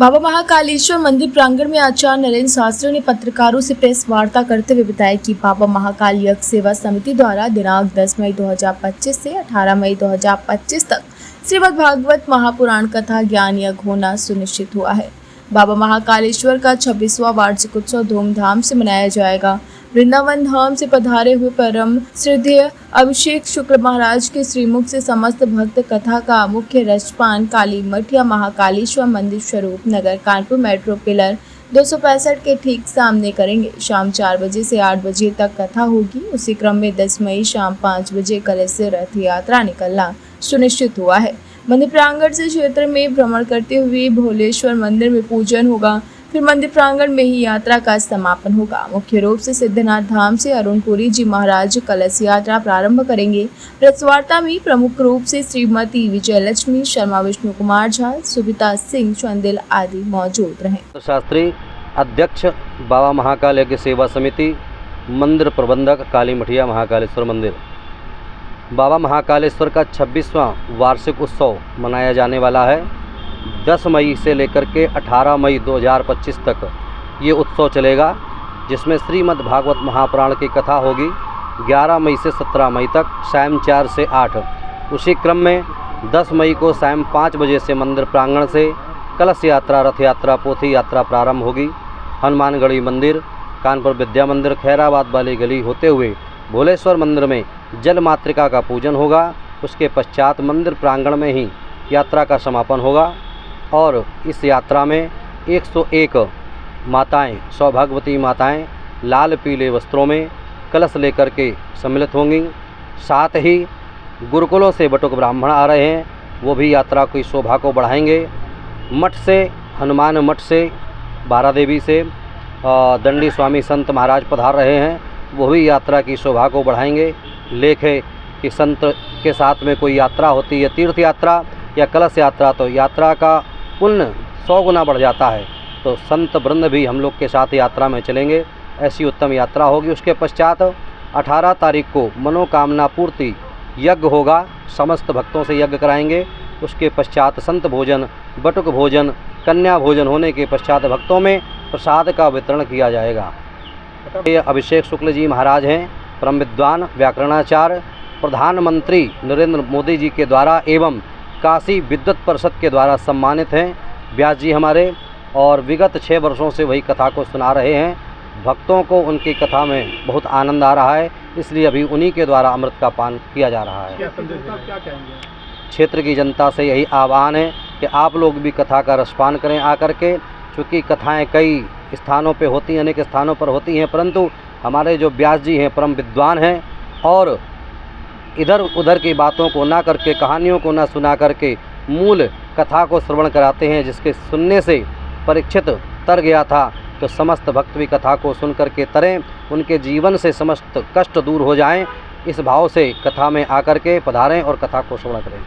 बाबा महाकालेश्वर मंदिर प्रांगण में आचार्य नरेंद्र शास्त्री ने पत्रकारों से प्रेस वार्ता करते हुए बताया कि बाबा महाकाल यज्ञ सेवा समिति द्वारा दिनांक 10 मई 2025 से 18 मई 2025 तक श्रीमद् भागवत महापुराण कथा ज्ञान यज्ञ होना सुनिश्चित हुआ है। बाबा महाकालेश्वर का 26वां वार्षिक उत्सव धूमधाम से मनाया जाएगा। वृंदावन धाम से पधारे हुए परम श्रद्धेय अभिषेक शुक्ल महाराज के श्रीमुख से समस्त भक्त कथा का मुख्य रसपान काली मठिया महाकालेश्वर मंदिर स्वरूप नगर कानपुर मेट्रो पिलर 265 के ठीक सामने करेंगे। शाम 4 बजे से 8 बजे तक कथा होगी। उसी क्रम में 10 मई शाम 5 बजे कलश से रथ यात्रा निकलना सुनिश्चित हुआ है। मंदिर प्रांगण से क्षेत्र में भ्रमण करते हुए भोलेश्वर मंदिर में पूजन होगा, फिर मंदिर प्रांगण में ही यात्रा का समापन होगा। मुख्य रूप से सिद्धनाथ धाम से अरुणपुरी जी महाराज कलश यात्रा प्रारंभ करेंगे। प्रेस वार्ता में प्रमुख रूप से श्रीमती विजयलक्ष्मी शर्मा, विष्णु कुमार झा, सुविता सिंह चंदिल आदि मौजूद रहे। शास्त्री अध्यक्ष बाबा महाकाल यज्ञ सेवा समिति, मंदिर प्रबंधक काली मठिया महाकालेश्वर मंदिर। बाबा महाकालेश्वर का 26वां वार्षिक उत्सव मनाया जाने वाला है। 10 मई से लेकर के 18 मई 2025 तक ये उत्सव चलेगा, जिसमें श्रीमद् भागवत महापुराण की कथा होगी। 11 मई से 17 मई तक शाम 4 से 8। उसी क्रम में 10 मई को शाम 5 बजे से मंदिर प्रांगण से कलश यात्रा, रथ यात्रा, पोथी यात्रा प्रारंभ होगी। हनुमानगढ़ी मंदिर, कानपुर विद्या मंदिर, खैराबाद वाली गली होते हुए भोलेश्वर मंदिर में जल मातृका का पूजन होगा। उसके पश्चात मंदिर प्रांगण में ही यात्रा का समापन होगा और इस यात्रा में 101 माताएं, सौभाग्यवती माताएं लाल पीले वस्त्रों में कलश लेकर के सम्मिलित होंगी। साथ ही गुरुकुलों से बटुक ब्राह्मण आ रहे हैं, वो भी यात्रा की शोभा को बढ़ाएंगे। मठ से, हनुमान मठ से, बारा देवी से दंडी स्वामी संत महाराज पधार रहे हैं, वो भी यात्रा की शोभा को बढ़ाएंगे। लेखे कि संत के साथ में कोई यात्रा होती है, तीर्थ यात्रा या कलश यात्रा, तो यात्रा का पुण्य 100 गुना बढ़ जाता है। तो संत वृंद भी हम लोग के साथ यात्रा में चलेंगे। ऐसी उत्तम यात्रा होगी। उसके पश्चात 18 तारीख को मनोकामना पूर्ति यज्ञ होगा। समस्त भक्तों से यज्ञ कराएंगे। उसके पश्चात संत भोजन, बटुक भोजन, कन्या भोजन होने के पश्चात भक्तों में प्रसाद का वितरण किया जाएगा। ये अभिषेक शुक्ल जी महाराज हैं, परम विद्वान, व्याकरणाचार्य, प्रधानमंत्री नरेंद्र मोदी जी के द्वारा एवं काशी विद्वत परिषद के द्वारा सम्मानित हैं। व्यास जी हमारे, और विगत 6 वर्षों से वही कथा को सुना रहे हैं। भक्तों को उनकी कथा में बहुत आनंद आ रहा है, इसलिए अभी उन्हीं के द्वारा अमृत का पान किया जा रहा है। क्या कहेंगे? क्षेत्र की जनता से यही आह्वान है कि आप लोग भी कथा का रसपान करें आकर के। चूँकि कथाएँ कई स्थानों पे होती हैं, अनेक स्थानों पर होती हैं, परंतु हमारे जो व्यास जी हैं परम विद्वान हैं और इधर उधर की बातों को ना करके, कहानियों को ना सुना करके मूल कथा को श्रवण कराते हैं, जिसके सुनने से परीक्षित तर गया था। तो समस्त भक्त भी कथा को सुन करके तरें, उनके जीवन से समस्त कष्ट दूर हो जाएं। इस भाव से कथा में आकर के पधारें और कथा को श्रवण करें।